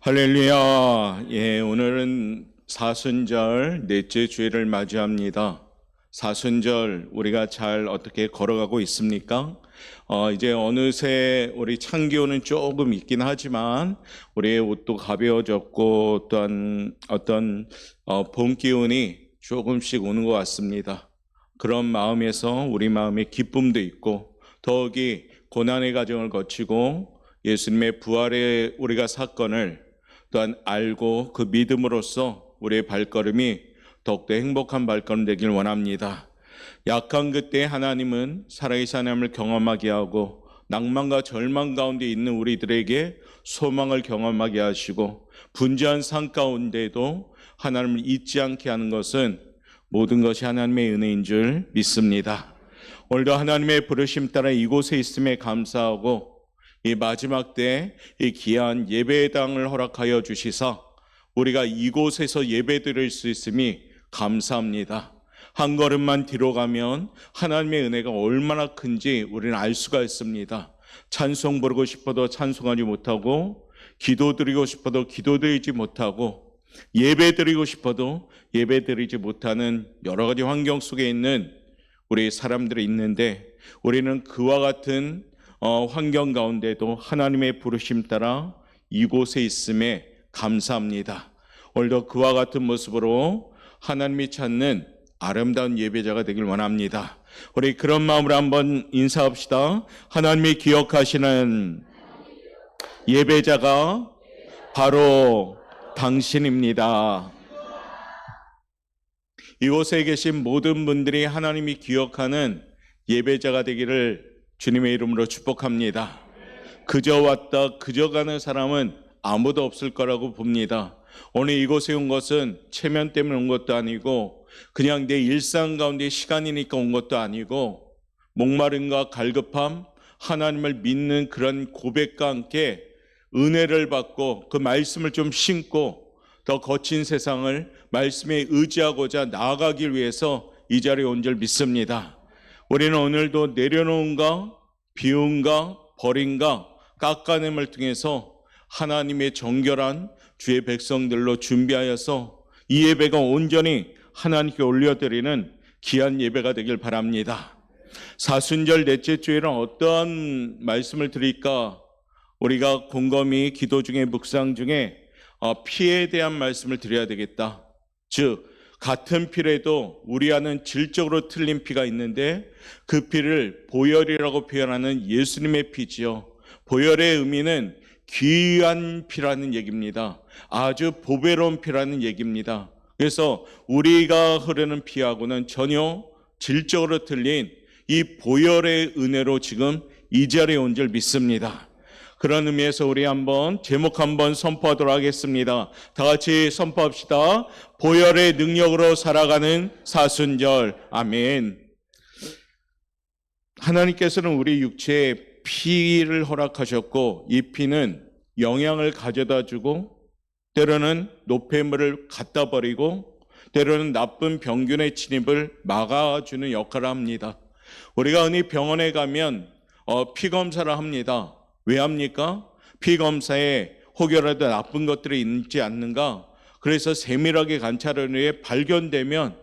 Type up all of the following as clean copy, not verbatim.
할렐루야. 오늘은 사순절 넷째 주일을 맞이합니다. 사순절 우리가 잘 어떻게 걸어가고 있습니까? 이제 어느새 우리 찬기온은 조금 있긴 하지만 우리의 옷도 가벼워졌고 또한 어떤 봄 기운이 조금씩 오는 것 같습니다. 그런 마음에서 우리 마음에 기쁨도 있고 더욱이 고난의 과정을 거치고 예수님의 부활의 우리가 사건을 또한 알고 그 믿음으로써 우리의 발걸음이 더욱더 행복한 발걸음 되길 원합니다. 약한 그때 하나님은 살아계신 하나님을 경험하게 하고 낭만과 절망 가운데 있는 우리들에게 소망을 경험하게 하시고 분주한 삶 가운데도 하나님을 잊지 않게 하는 것은 모든 것이 하나님의 은혜인 줄 믿습니다. 오늘도 하나님의 부르심 따라 이곳에 있음에 감사하고 이 마지막 때 이 귀한 예배당을 허락하여 주시사 우리가 이곳에서 예배드릴 수 있음이 감사합니다. 한 걸음만 뒤로 가면 하나님의 은혜가 얼마나 큰지 우리는 알 수가 있습니다. 찬송 부르고 싶어도 찬송하지 못하고 기도드리고 싶어도 기도드리지 못하고 예배드리고 싶어도 예배드리지 못하는 여러 가지 환경 속에 있는 우리 사람들이 있는데 우리는 그와 같은 환경 가운데도 하나님의 부르심 따라 이곳에 있음에 감사합니다. 오늘도 그와 같은 모습으로 하나님이 찾는 아름다운 예배자가 되길 원합니다. 우리 그런 마음으로 한번 인사합시다. 하나님이 기억하시는 예배자가 바로 당신입니다. 이곳에 계신 모든 분들이 하나님이 기억하는 예배자가 되기를 주님의 이름으로 축복합니다. 그저 왔다 그저 가는 사람은 아무도 없을 거라고 봅니다. 오늘 이곳에 온 것은 체면 때문에 온 것도 아니고 그냥 내 일상 가운데 시간이니까 온 것도 아니고 목마름과 갈급함, 하나님을 믿는 그런 고백과 함께 은혜를 받고 그 말씀을 좀 심고 더 거친 세상을 말씀에 의지하고자 나아가기 위해서 이 자리에 온 줄 믿습니다. 우리는 오늘도 내려놓음과 비움과 버림과 깎아냄을 통해서 하나님의 정결한 주의 백성들로 준비하여서 이 예배가 온전히 하나님께 올려드리는 귀한 예배가 되길 바랍니다. 사순절 넷째 주일은 어떠한 말씀을 드릴까? 우리가 곰곰이 기도 중에 묵상 중에 피에 대한 말씀을 드려야 되겠다. 즉 같은 피라도 우리와는 질적으로 틀린 피가 있는데 그 피를 보혈이라고 표현하는 예수님의 피지요. 보혈의 의미는 귀한 피라는 얘기입니다. 아주 보배로운 피라는 얘기입니다. 그래서 우리가 흐르는 피하고는 전혀 질적으로 틀린 이 보혈의 은혜로 지금 이 자리에 온 줄 믿습니다. 그런 의미에서 우리 한번 제목 한번 선포하도록 하겠습니다. 다 같이 선포합시다. 보혈의 능력으로 살아가는 사순절. 아멘. 하나님께서는 우리 육체에 피를 허락하셨고 이 피는 영양을 가져다 주고 때로는 노폐물을 갖다 버리고 때로는 나쁜 병균의 침입을 막아주는 역할을 합니다. 우리가 흔히 병원에 가면 피 검사를 합니다. 왜 합니까? 피 검사에 혹여라도 나쁜 것들이 있지 않는가? 그래서 세밀하게 관찰을 위해 발견되면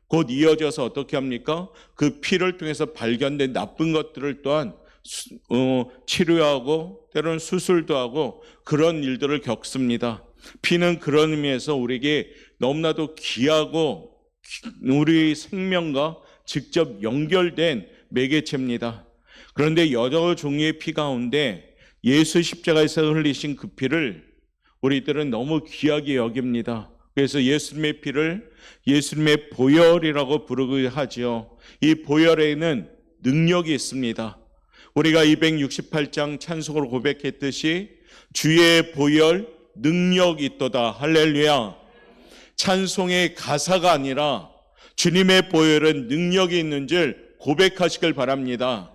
곧 이어져서 어떻게 합니까? 그 피를 통해서 발견된 나쁜 것들을 또한 치료하고 때로는 수술도 하고 그런 일들을 겪습니다. 피는 그런 의미에서 우리에게 너무나도 귀하고 우리 생명과 직접 연결된 매개체입니다. 그런데 여러 종류의 피 가운데 예수 십자가에서 흘리신 그 피를 우리들은 너무 귀하게 여깁니다. 그래서 예수님의 피를 예수님의 보혈이라고 부르기도 하지요. 이 보혈에는 능력이 있습니다. 우리가 268장 찬송으로 고백했듯이 주의 보혈 능력이 있도다. 할렐루야. 찬송의 가사가 아니라 주님의 보혈은 능력이 있는 줄 고백하시길 바랍니다.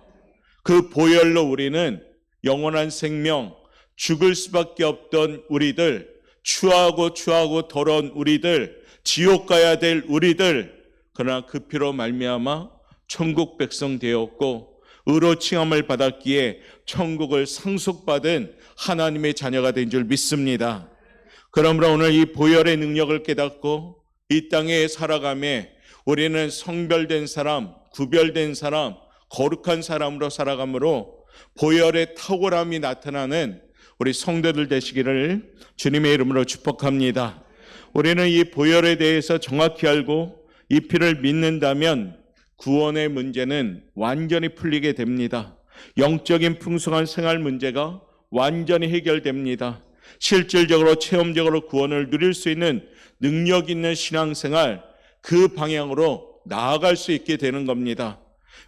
그 보혈로 우리는 영원한 생명, 죽을 수밖에 없던 우리들, 추하고 더러운 우리들, 지옥 가야 될 우리들, 그러나 그 피로 말미암아 천국 백성 되었고 의로 칭함을 받았기에 천국을 상속받은 하나님의 자녀가 된 줄 믿습니다. 그러므로 오늘 이 보혈의 능력을 깨닫고 이 땅에 살아가며 우리는 성별된 사람, 구별된 사람, 거룩한 사람으로 살아가므로 보혈의 탁월함이 나타나는 우리 성도들 되시기를 주님의 이름으로 축복합니다. 우리는 이 보혈에 대해서 정확히 알고 이 피를 믿는다면 구원의 문제는 완전히 풀리게 됩니다. 영적인 풍성한 생활 문제가 완전히 해결됩니다. 실질적으로 체험적으로 구원을 누릴 수 있는 능력 있는 신앙생활, 그 방향으로 나아갈 수 있게 되는 겁니다.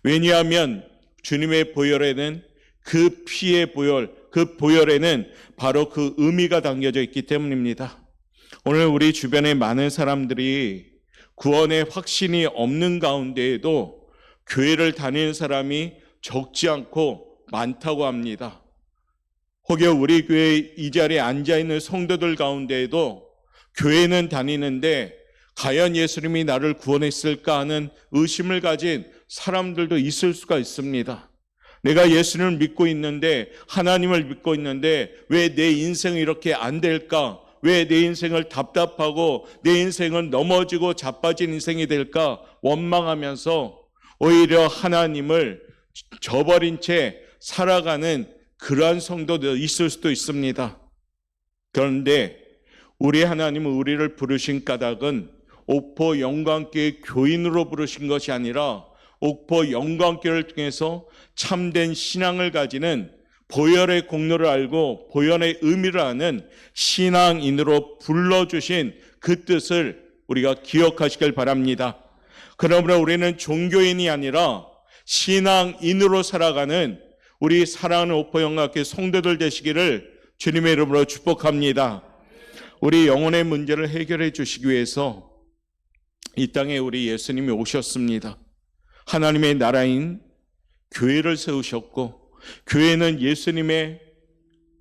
왜냐하면 주님의 보혈에는 그 피의 보혈, 그 보혈에는 바로 그 의미가 담겨져 있기 때문입니다. 오늘 우리 주변에 많은 사람들이 구원의 확신이 없는 가운데에도 교회를 다니는 사람이 적지 않고 많다고 합니다. 혹여 우리 교회 이 자리에 앉아있는 성도들 가운데에도 교회는 다니는데 과연 예수님이 나를 구원했을까 하는 의심을 가진 사람들도 있을 수가 있습니다. 내가 예수님을 믿고 있는데, 하나님을 믿고 있는데 왜 내 인생이 이렇게 안 될까? 왜 내 인생을 답답하고 내 인생은 넘어지고 자빠진 인생이 될까? 원망하면서 오히려 하나님을 저버린 채 살아가는 그러한 성도도 있을 수도 있습니다. 그런데 우리 하나님은 우리를 부르신 까닭은 옥포 영광교회 교인으로 부르신 것이 아니라 옥포 영광교회를 통해서 참된 신앙을 가지는, 보혈의 공로를 알고 보혈의 의미를 아는 신앙인으로 불러주신 그 뜻을 우리가 기억하시길 바랍니다. 그러므로 우리는 종교인이 아니라 신앙인으로 살아가는 우리 사랑하는 옥포 영광교회 성도들 되시기를 주님의 이름으로 축복합니다. 우리 영혼의 문제를 해결해 주시기 위해서 이 땅에 우리 예수님이 오셨습니다. 하나님의 나라인 교회를 세우셨고, 교회는 예수님의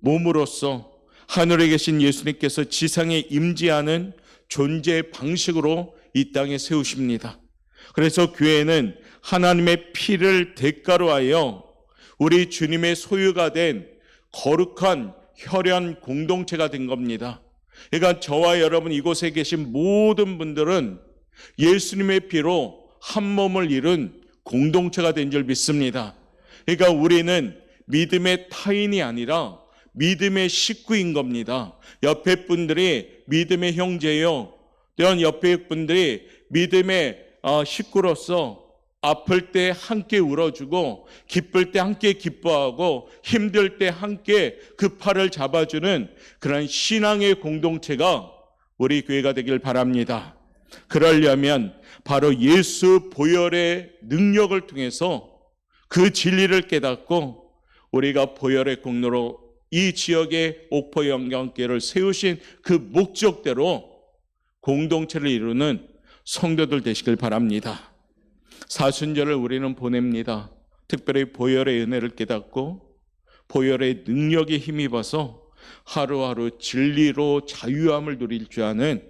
몸으로서 하늘에 계신 예수님께서 지상에 임재하는 존재 방식으로 이 땅에 세우십니다. 그래서 교회는 하나님의 피를 대가로 하여 우리 주님의 소유가 된 거룩한 혈연 공동체가 된 겁니다. 그러니까 저와 여러분 이곳에 계신 모든 분들은 예수님의 피로 한 몸을 이룬 공동체가 된 줄 믿습니다. 그러니까 우리는 믿음의 타인이 아니라 믿음의 식구인 겁니다. 옆에 분들이 믿음의 형제요, 또한 옆에 분들이 믿음의 식구로서 아플 때 함께 울어주고, 기쁠 때 함께 기뻐하고, 힘들 때 함께 그 팔을 잡아주는 그런 신앙의 공동체가 우리 교회가 되길 바랍니다. 그러려면 바로 예수 보혈의 능력을 통해서 그 진리를 깨닫고 우리가 보혈의 공로로 이 지역의 옥포 영광교회를 세우신 그 목적대로 공동체를 이루는 성도들 되시길 바랍니다. 사순절을 우리는 보냅니다. 특별히 보혈의 은혜를 깨닫고 보혈의 능력에 힘입어서 하루하루 진리로 자유함을 누릴 줄 아는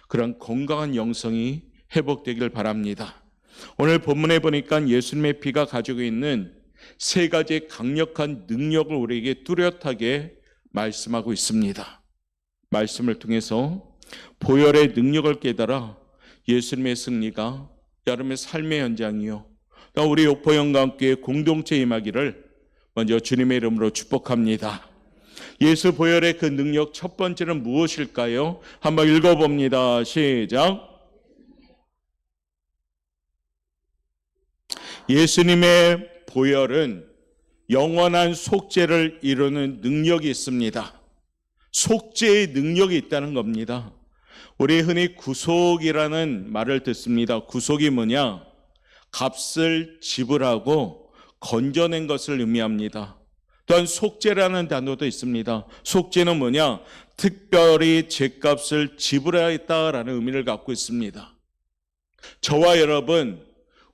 그런 건강한 영성이 회복되길 바랍니다. 오늘 본문에 보니까 예수님의 피가 가지고 있는 세 가지 강력한 능력을 우리에게 뚜렷하게 말씀하고 있습니다. 말씀을 통해서 보혈의 능력을 깨달아 예수님의 승리가 여러분의 삶의 현장이요, 우리 옥포 영광교회 공동체 임하기를 먼저 주님의 이름으로 축복합니다. 예수 보혈의 그 능력 첫 번째는 무엇일까요? 한번 읽어봅니다. 시작. 예수님의 보혈은 영원한 속죄를 이루는 능력이 있습니다. 속죄의 능력이 있다는 겁니다. 우리 흔히 구속이라는 말을 듣습니다. 구속이 뭐냐? 값을 지불하고 건져낸 것을 의미합니다. 또한 속죄라는 단어도 있습니다. 속죄는 뭐냐? 특별히 죄값을 지불하였다라는 의미를 갖고 있습니다. 저와 여러분,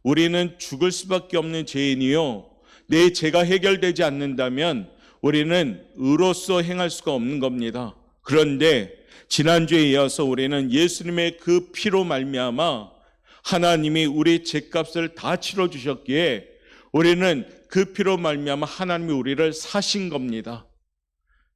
우리는 죽을 수밖에 없는 죄인이요, 내 죄가 해결되지 않는다면 우리는 의로서 행할 수가 없는 겁니다. 그런데 지난주에 이어서 우리는 예수님의 그 피로 말미암아 하나님이 우리 죄값을 다 치러주셨기에 우리는 그 피로 말미암아 하나님이 우리를 사신 겁니다.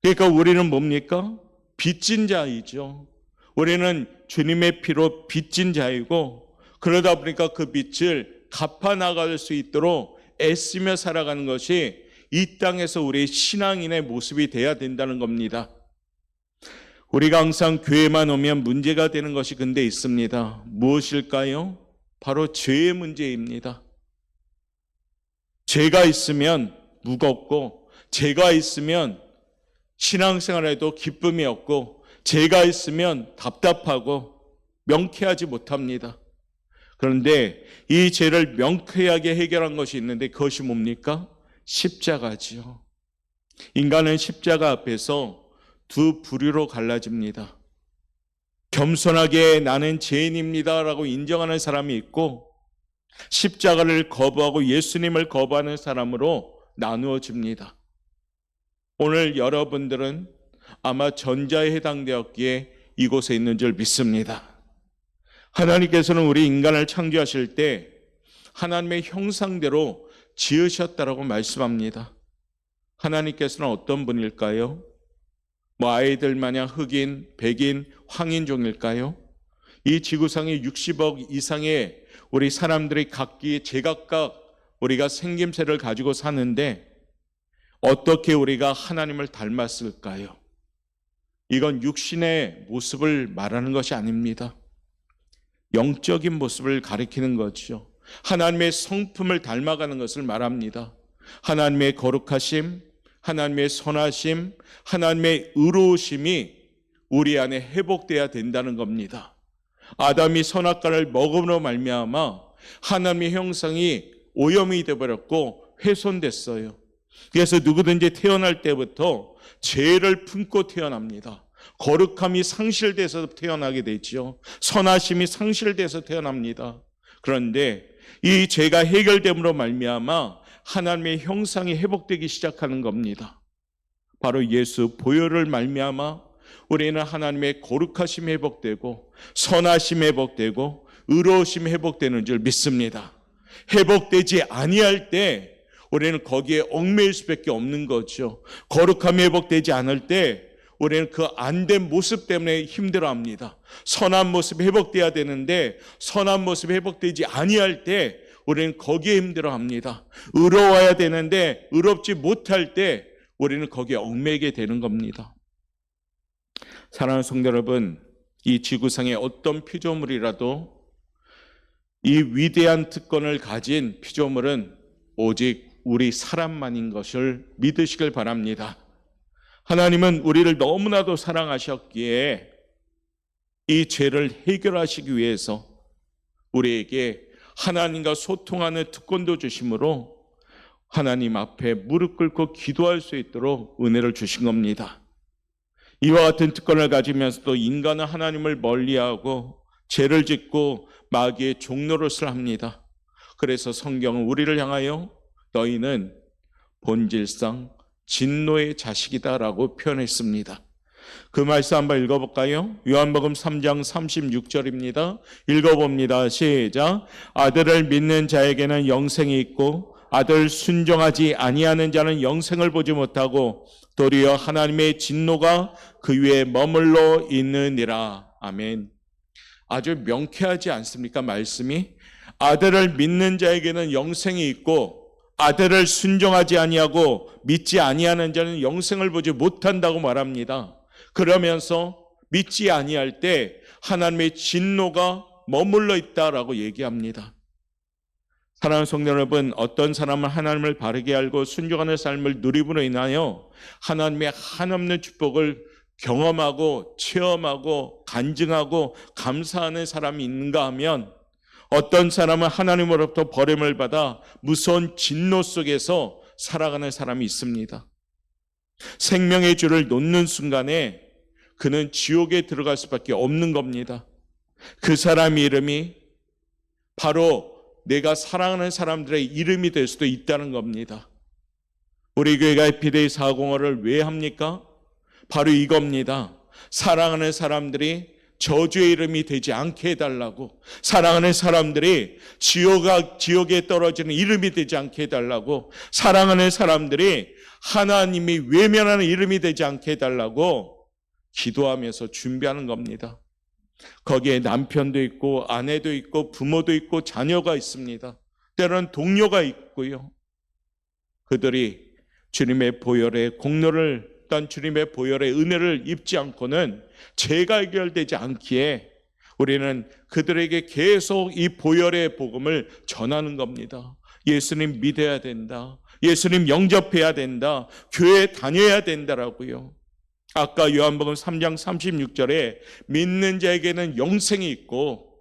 그러니까 우리는 뭡니까? 빚진 자이죠. 우리는 주님의 피로 빚진 자이고, 그러다 보니까 그 빚을 갚아 나갈 수 있도록 애쓰며 살아가는 것이 이 땅에서 우리의 신앙인의 모습이 돼야 된다는 겁니다. 우리가 항상 교회만 오면 문제가 되는 것이 근데 있습니다. 무엇일까요? 바로 죄의 문제입니다. 죄가 있으면 무겁고, 죄가 있으면 신앙생활에도 기쁨이 없고, 죄가 있으면 답답하고 명쾌하지 못합니다. 그런데 이 죄를 명쾌하게 해결한 것이 있는데 그것이 뭡니까? 십자가지요. 인간은 십자가 앞에서 두 부류로 갈라집니다. 겸손하게 나는 죄인입니다 라고 인정하는 사람이 있고, 십자가를 거부하고 예수님을 거부하는 사람으로 나누어집니다. 오늘 여러분들은 아마 전자에 해당되었기에 이곳에 있는 줄 믿습니다. 하나님께서는 우리 인간을 창조하실 때 하나님의 형상대로 지으셨다라고 말씀합니다. 하나님께서는 어떤 분일까요? 아이들 마냥 흑인, 백인, 황인종일까요? 이 지구상에 60억 이상의 우리 사람들이 각기 제각각 우리가 생김새를 가지고 사는데 어떻게 우리가 하나님을 닮았을까요? 이건 육신의 모습을 말하는 것이 아닙니다. 영적인 모습을 가리키는 거죠. 하나님의 성품을 닮아가는 것을 말합니다. 하나님의 거룩하심, 하나님의 선하심, 하나님의 의로우심이 우리 안에 회복돼야 된다는 겁니다. 아담이 선악과를 먹음으로 말미암아 하나님의 형상이 오염이 되어버렸고 훼손됐어요. 그래서 누구든지 태어날 때부터 죄를 품고 태어납니다. 거룩함이 상실돼서 태어나게 되죠. 선하심이 상실돼서 태어납니다. 그런데 이 죄가 해결됨으로 말미암아 하나님의 형상이 회복되기 시작하는 겁니다. 바로 예수 보혈을 말미암아 우리는 하나님의 거룩하심이 회복되고 선하심이 회복되고 의로우심이 회복되는 줄 믿습니다. 회복되지 아니할 때 우리는 거기에 얽매일 수밖에 없는 거죠. 거룩함이 회복되지 않을 때 우리는 그 안된 모습 때문에 힘들어합니다. 선한 모습이 회복돼야 되는데 선한 모습이 회복되지 아니할 때 우리는 거기에 힘들어합니다. 의로워야 되는데 의롭지 못할 때 우리는 거기에 얽매이게 되는 겁니다. 사랑하는 성도 여러분, 이 지구상의 어떤 피조물이라도 이 위대한 특권을 가진 피조물은 오직 우리 사람만인 것을 믿으시길 바랍니다. 하나님은 우리를 너무나도 사랑하셨기에 이 죄를 해결하시기 위해서 우리에게 하나님과 소통하는 특권도 주심으로 하나님 앞에 무릎 꿇고 기도할 수 있도록 은혜를 주신 겁니다. 이와 같은 특권을 가지면서도 인간은 하나님을 멀리하고 죄를 짓고 마귀의 종노릇을 합니다. 그래서 성경은 우리를 향하여 너희는 본질상 진노의 자식이다라고 표현했습니다. 그 말씀 한번 읽어볼까요? 요한복음 3장 36절입니다. 읽어봅니다. 시작. 아들을 믿는 자에게는 영생이 있고 아들 순종하지 아니하는 자는 영생을 보지 못하고 도리어 하나님의 진노가 그 위에 머물러 있느니라. 아멘. 아주 명쾌하지 않습니까? 말씀이. 아들을 믿는 자에게는 영생이 있고 아들을 순종하지 아니하고 믿지 아니하는 자는 영생을 보지 못한다고 말합니다. 그러면서 믿지 아니할 때 하나님의 진노가 머물러 있다라고 얘기합니다. 사랑하는 성도 여러분, 어떤 사람은 하나님을 바르게 알고 순종하는 삶을 누림으로 인하여 하나님의 한없는 축복을 경험하고 체험하고 간증하고 감사하는 사람이 있는가 하면 어떤 사람은 하나님으로부터 버림을 받아 무서운 진노 속에서 살아가는 사람이 있습니다. 생명의 줄을 놓는 순간에 그는 지옥에 들어갈 수밖에 없는 겁니다. 그 사람의 이름이 바로 내가 사랑하는 사람들의 이름이 될 수도 있다는 겁니다. 우리 교회가 에피데이 405를 왜 합니까? 바로 이겁니다. 사랑하는 사람들이 저주의 이름이 되지 않게 해달라고, 사랑하는 사람들이 지옥에 떨어지는 이름이 되지 않게 해달라고, 사랑하는 사람들이 하나님이 외면하는 이름이 되지 않게 해달라고 기도하면서 준비하는 겁니다. 거기에 남편도 있고 아내도 있고 부모도 있고 자녀가 있습니다. 때로는 동료가 있고요. 그들이 주님의 보혈의 공로를 딴 주님의 보혈의 은혜를 입지 않고는 죄가 해결되지 않기에 우리는 그들에게 계속 이 보혈의 복음을 전하는 겁니다. 예수님 믿어야 된다. 예수님 영접해야 된다. 교회 다녀야 된다라고요. 아까 요한복음 3장 36절에 믿는 자에게는 영생이 있고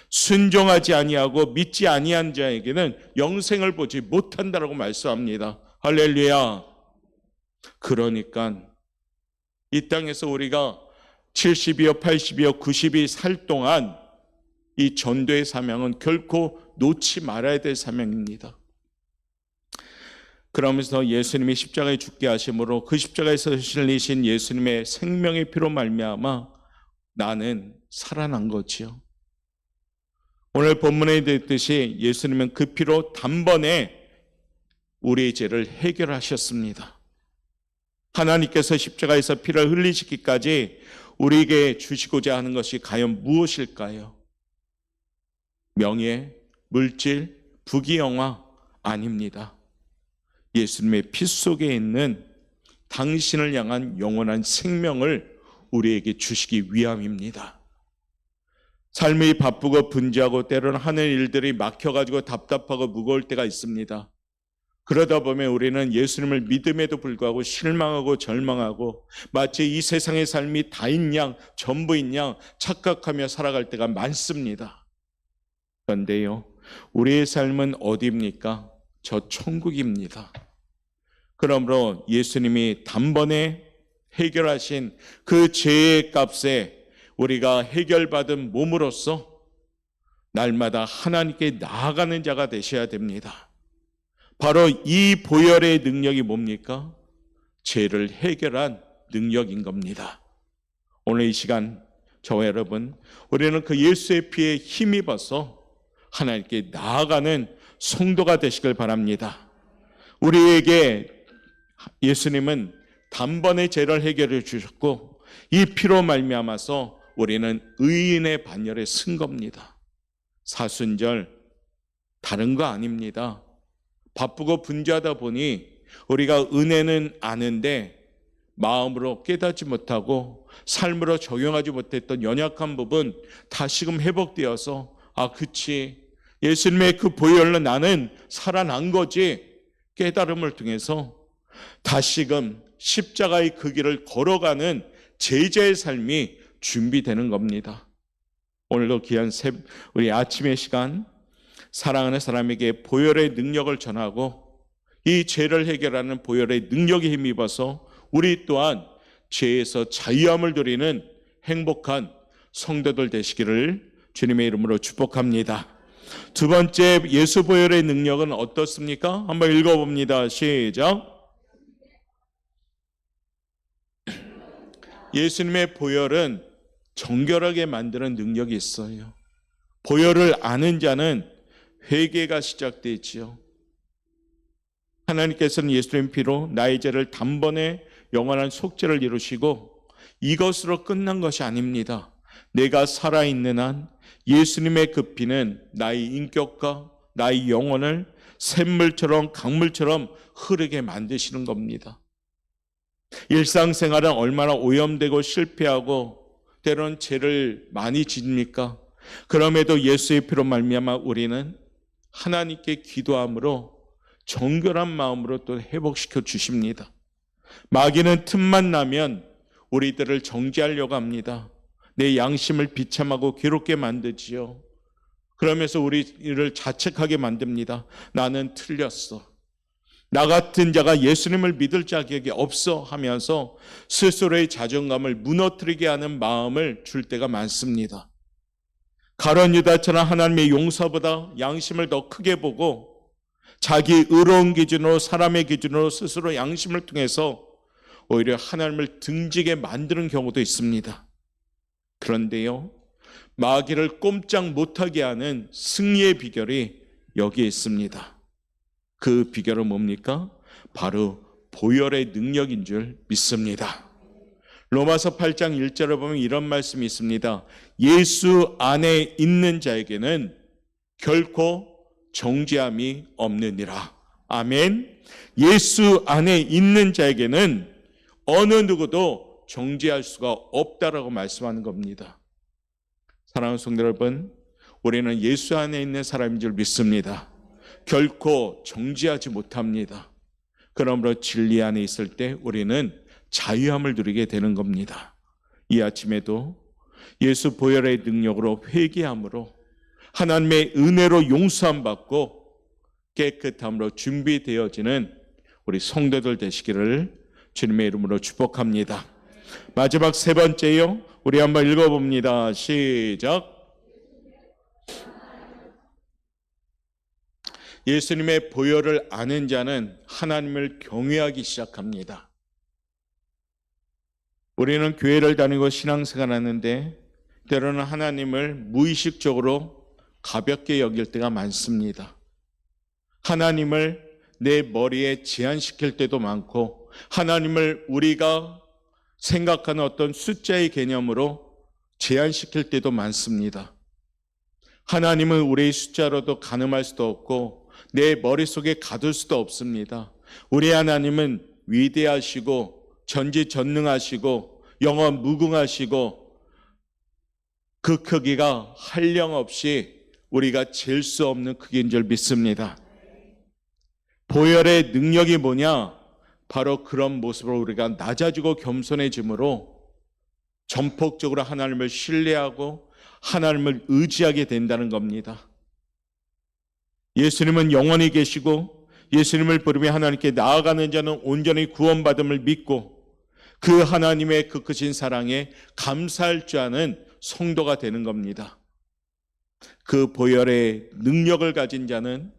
순종하지 아니하고 믿지 아니한 자에게는 영생을 보지 못한다라고 말씀합니다. 할렐루야. 그러니까 이 땅에서 우리가 70이요 80이요 90이 살 동안 이 전도의 사명은 결코 놓지 말아야 될 사명입니다. 그러면서 예수님이 십자가에 죽게 하심으로 그 십자가에서 실리신 예수님의 생명의 피로 말미암아 나는 살아난 거지요. 오늘 본문에 듣듯이 예수님은 그 피로 단번에 우리의 죄를 해결하셨습니다. 하나님께서 십자가에서 피를 흘리시기까지 우리에게 주시고자 하는 것이 과연 무엇일까요? 명예, 물질, 부귀영화 아닙니다. 예수님의 피 속에 있는 당신을 향한 영원한 생명을 우리에게 주시기 위함입니다. 삶이 바쁘고 분주하고 때로는 하는 일들이 막혀가지고 답답하고 무거울 때가 있습니다. 그러다 보면 우리는 예수님을 믿음에도 불구하고 실망하고 절망하고 마치 이 세상의 삶이 다인 양, 전부인 양 착각하며 살아갈 때가 많습니다. 그런데요, 우리의 삶은 어디입니까? 저 천국입니다. 그러므로 예수님이 단번에 해결하신 그 죄의 값에 우리가 해결받은 몸으로서 날마다 하나님께 나아가는 자가 되셔야 됩니다. 바로 이 보혈의 능력이 뭡니까? 죄를 해결한 능력인 겁니다. 오늘 이 시간 저와 여러분, 우리는 그 예수의 피에 힘입어서 하나님께 나아가는 성도가 되시길 바랍니다. 우리에게 예수님은 단번에 죄를 해결해 주셨고 이 피로 말미암아서 우리는 의인의 반열에 쓴 겁니다. 사순절 다른 거 아닙니다. 바쁘고 분주하다 보니 우리가 은혜는 아는데 마음으로 깨닫지 못하고 삶으로 적용하지 못했던 연약한 부분 다시금 회복되어서 그치, 예수님의 그 보혈로 나는 살아난 거지 깨달음을 통해서 다시금 십자가의 그 길을 걸어가는 제자의 삶이 준비되는 겁니다. 오늘도 귀한 우리 아침의 시간 사랑하는 사람에게 보혈의 능력을 전하고 이 죄를 해결하는 보혈의 능력에 힘입어서 우리 또한 죄에서 자유함을 누리는 행복한 성도들 되시기를 주님의 이름으로 축복합니다. 두 번째 예수 보혈의 능력은 어떻습니까? 한번 읽어봅니다. 시작. 예수님의 보혈은 정결하게 만드는 능력이 있어요. 보혈을 아는 자는 회개가 시작되지요. 하나님께서는 예수님 피로 나의 죄를 단번에 영원한 속죄를 이루시고 이것으로 끝난 것이 아닙니다. 내가 살아있는 한 예수님의 그 피는 나의 인격과 나의 영혼을 샘물처럼 강물처럼 흐르게 만드시는 겁니다. 일상생활은 얼마나 오염되고 실패하고 때로는 죄를 많이 짓습니까? 그럼에도 예수의 피로 말미암아 우리는 하나님께 기도함으로 정결한 마음으로 또 회복시켜 주십니다. 마귀는 틈만 나면 우리들을 정죄하려고 합니다. 내 양심을 비참하고 괴롭게 만들지요. 그러면서 우리를 자책하게 만듭니다. 나는 틀렸어. 나 같은 자가 예수님을 믿을 자격이 없어 하면서 스스로의 자존감을 무너뜨리게 하는 마음을 줄 때가 많습니다. 가룟 유다처럼 하나님의 용서보다 양심을 더 크게 보고 자기 의로운 기준으로 사람의 기준으로 스스로 양심을 통해서 오히려 하나님을 등지게 만드는 경우도 있습니다. 그런데요, 마귀를 꼼짝 못하게 하는 승리의 비결이 여기에 있습니다. 그 비결은 뭡니까? 바로 보혈의 능력인 줄 믿습니다. 로마서 8장 1절에 보면 이런 말씀이 있습니다. 예수 안에 있는 자에게는 결코 정죄함이 없느니라. 아멘. 예수 안에 있는 자에게는 어느 누구도 정죄할 수가 없다라고 말씀하는 겁니다. 사랑하는 성도 여러분, 우리는 예수 안에 있는 사람인 줄 믿습니다. 결코 정죄하지 못합니다. 그러므로 진리 안에 있을 때 우리는 자유함을 누리게 되는 겁니다. 이 아침에도 예수 보혈의 능력으로 회개함으로 하나님의 은혜로 용서함 받고 깨끗함으로 준비되어지는 우리 성도들 되시기를 주님의 이름으로 축복합니다. 마지막 세 번째요. 우리 한번 읽어봅니다. 시작. 예수님의 보혈을 아는 자는 하나님을 경외하기 시작합니다. 우리는 교회를 다니고 신앙생활 하는데 때로는 하나님을 무의식적으로 가볍게 여길 때가 많습니다. 하나님을 내 머리에 제한시킬 때도 많고 하나님을 우리가 생각하는 어떤 숫자의 개념으로 제한시킬 때도 많습니다. 하나님은 우리의 숫자로도 가늠할 수도 없고 내 머릿속에 가둘 수도 없습니다. 우리 하나님은 위대하시고 전지전능하시고 영원 무궁하시고 그 크기가 한량없이 우리가 잴 수 없는 크기인 줄 믿습니다. 보혈의 능력이 뭐냐? 바로 그런 모습으로 우리가 낮아지고 겸손해짐으로 전폭적으로 하나님을 신뢰하고 하나님을 의지하게 된다는 겁니다. 예수님은 영원히 계시고 예수님을 부르며 하나님께 나아가는 자는 온전히 구원받음을 믿고 그 하나님의 그 크신 사랑에 감사할 줄 아는 성도가 되는 겁니다. 그 보혈의 능력을 가진 자는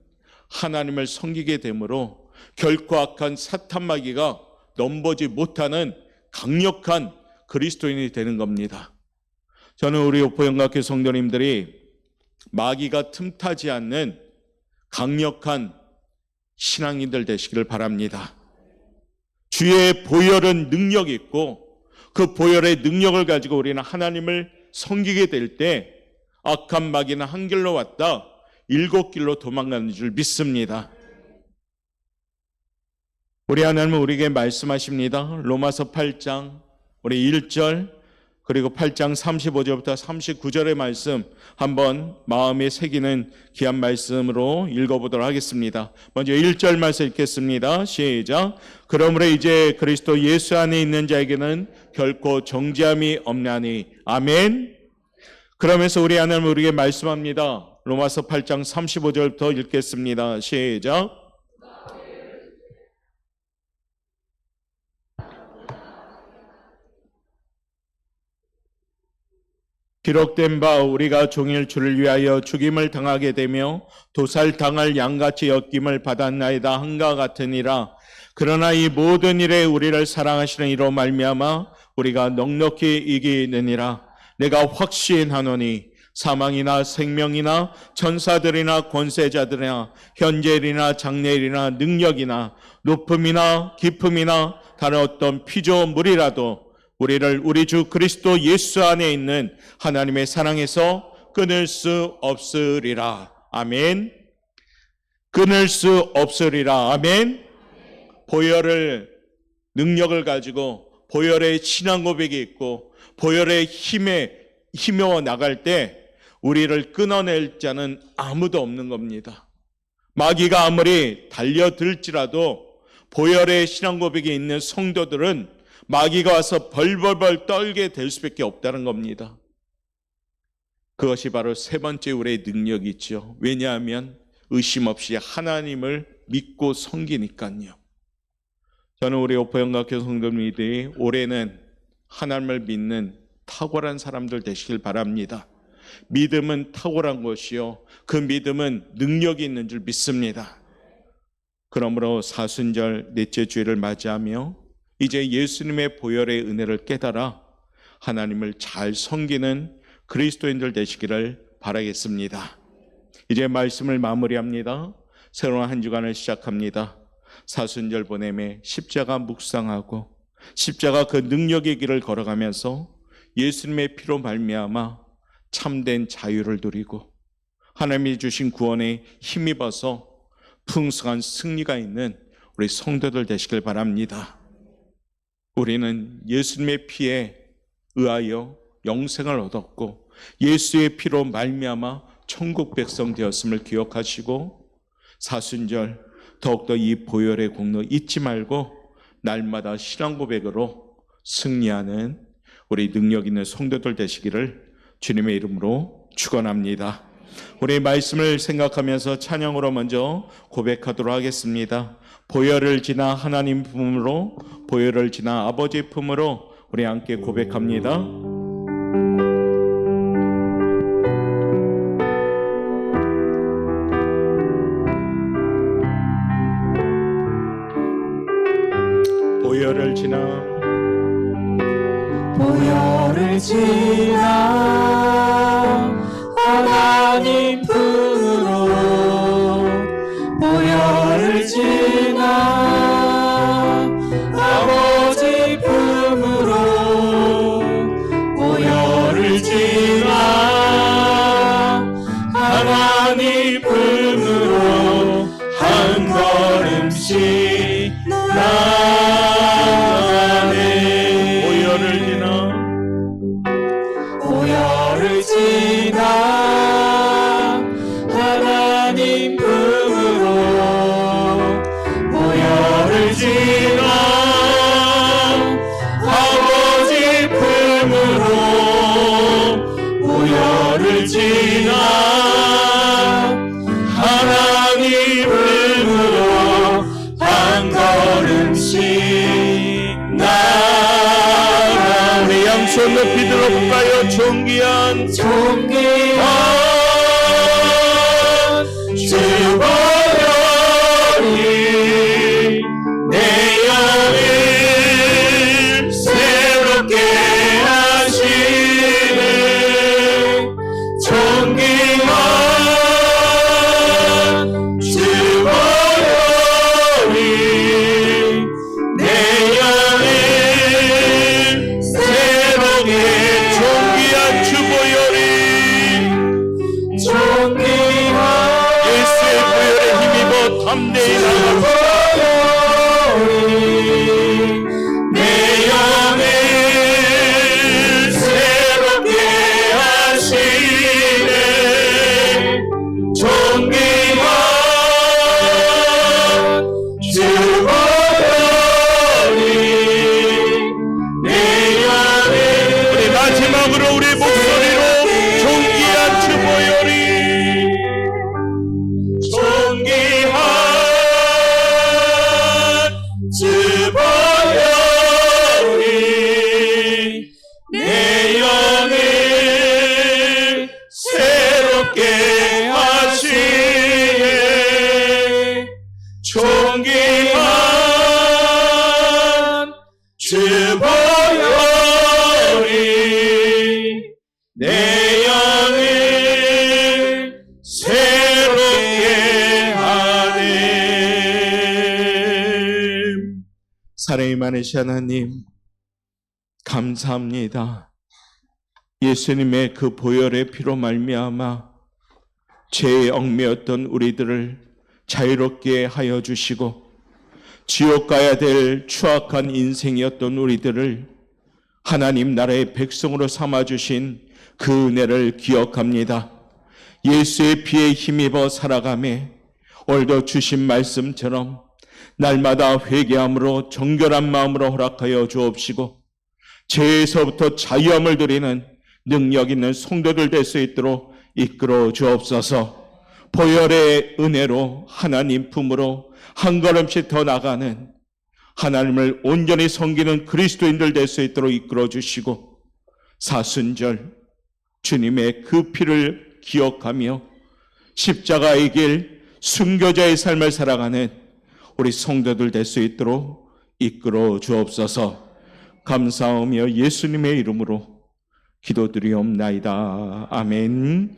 하나님을 섬기게 되므로 결코 악한 사탄 마귀가 넘보지 못하는 강력한 그리스도인이 되는 겁니다. 저는 우리 오포영각교 성도님들이 마귀가 틈타지 않는 강력한 신앙인들 되시기를 바랍니다. 주의 보혈은 능력이 있고 그 보혈의 능력을 가지고 우리는 하나님을 섬기게 될 때 악한 마귀는 한 길로 왔다 7길로 도망가는 줄 믿습니다. 우리 하나님은 우리에게 말씀하십니다. 로마서 8장 우리 1절 그리고 8장 35절부터 39절의 말씀 한번 마음에 새기는 귀한 말씀으로 읽어보도록 하겠습니다. 먼저 1절 말씀 읽겠습니다. 시작. 그러므로 이제 그리스도 예수 안에 있는 자에게는 결코 정죄함이 없나니. 아멘. 그러면서 우리 하나님은 우리에게 말씀합니다. 로마서 8장 35절부터 읽겠습니다. 시작. 기록된 바 우리가 종일 주를 위하여 죽임을 당하게 되며 도살당할 양같이 엮임을 받았나이다 한가 같으니라. 그러나 이 모든 일에 우리를 사랑하시는 이로 말미암아 우리가 넉넉히 이기느니라. 내가 확신하노니 사망이나 생명이나 천사들이나 권세자들이나 현재일이나 장래일이나 능력이나 높음이나 깊음이나 다른 어떤 피조물이라도 우리를 우리 주 그리스도 예수 안에 있는 하나님의 사랑에서 끊을 수 없으리라. 아멘. 끊을 수 없으리라. 아멘. 보혈을 능력을 가지고 보혈의 신앙 고백이 있고 보혈의 힘에 나갈 때 우리를 끊어낼 자는 아무도 없는 겁니다. 마귀가 아무리 달려들지라도 보혈의 신앙 고백이 있는 성도들은 마귀가 와서 벌벌벌 떨게 될 수밖에 없다는 겁니다. 그것이 바로 세 번째 우리의 능력이죠. 왜냐하면 의심 없이 하나님을 믿고 섬기니까요. 저는 우리 오포영각교 성도님들이 올해는 하나님을 믿는 탁월한 사람들 되시길 바랍니다. 믿음은 탁월한 것이요 그 믿음은 능력이 있는 줄 믿습니다. 그러므로 사순절 넷째 주일을 맞이하며 이제 예수님의 보혈의 은혜를 깨달아 하나님을 잘 섬기는 그리스도인들 되시기를 바라겠습니다. 이제 말씀을 마무리합니다. 새로운 한 주간을 시작합니다. 사순절 보냄에 십자가 묵상하고 십자가 그 능력의 길을 걸어가면서 예수님의 피로 말미암아 참된 자유를 누리고 하나님이 주신 구원에 힘입어서 풍성한 승리가 있는 우리 성도들 되시길 바랍니다. 우리는 예수님의 피에 의하여 영생을 얻었고 예수의 피로 말미암아 천국 백성 되었음을 기억하시고 사순절 더욱더 이 보혈의 공로 잊지 말고 날마다 신앙 고백으로 승리하는 우리 능력 있는 성도들 되시기를 주님의 이름으로 축원합니다. 우리 말씀을 생각하면서 찬양으로 먼저 고백하도록 하겠습니다. 보혈을 지나 하나님 품으로, 보혈을 지나 아버지 품으로 우리 함께 고백합니다. 보혈을 지나, 보혈을 지나 하나님 품으로, 보혈을 지나 아버지 품으로, 보혈을 지나 하나님 품으로 한 걸음씩 나아가네. 보혈을 지나, 보혈을 지나 하나님 품으로, 보혈을 지나 아버지 품으로, 보혈을 지나 하나님 품으로 한 걸음씩 나아가네. 우리 양손 높이 들어볼까요? 존귀한 주 보혈이 내 영을 새롭게 하시네. 존귀한 주 보혈이 내 영을 새롭게, 존귀한 주보혈이 예수의 보혈에 힘입어 담대히 나아갑니다. 내 영을 새롭게 하시네. 존귀한 주 보혈이 내 영을, 우리 마지막으로 우리 목소리로 존귀한 주보혈이, 존귀한 주 보혈이 내 영을 새롭게 하시네. 존귀한 주 보혈이 내 영을 새롭게 하네. 사랑이 많으신 하나님 감사합니다. 예수님의 그 보혈의 피로 말미암아 죄에 얽매였던 우리들을 자유롭게 하여 주시고 지옥 가야 될 추악한 인생이었던 우리들을 하나님 나라의 백성으로 삼아주신 그 은혜를 기억합니다. 예수의 피에 힘입어 살아가매 오늘도 주신 말씀처럼 날마다 회개함으로 정결한 마음으로 허락하여 주옵시고 죄에서부터 자유함을 누리는 능력 있는 성도들 될 수 있도록 이끌어 주옵소서. 보혈의 은혜로 하나님 품으로 한 걸음씩 더 나가는 하나님을 온전히 섬기는 그리스도인들 될 수 있도록 이끌어 주시고 사순절 주님의 그 피를 기억하며 십자가의 길 순교자의 삶을 살아가는 우리 성도들 될 수 있도록 이끌어 주옵소서. 감사하며 예수님의 이름으로 기도드리옵나이다. 아멘.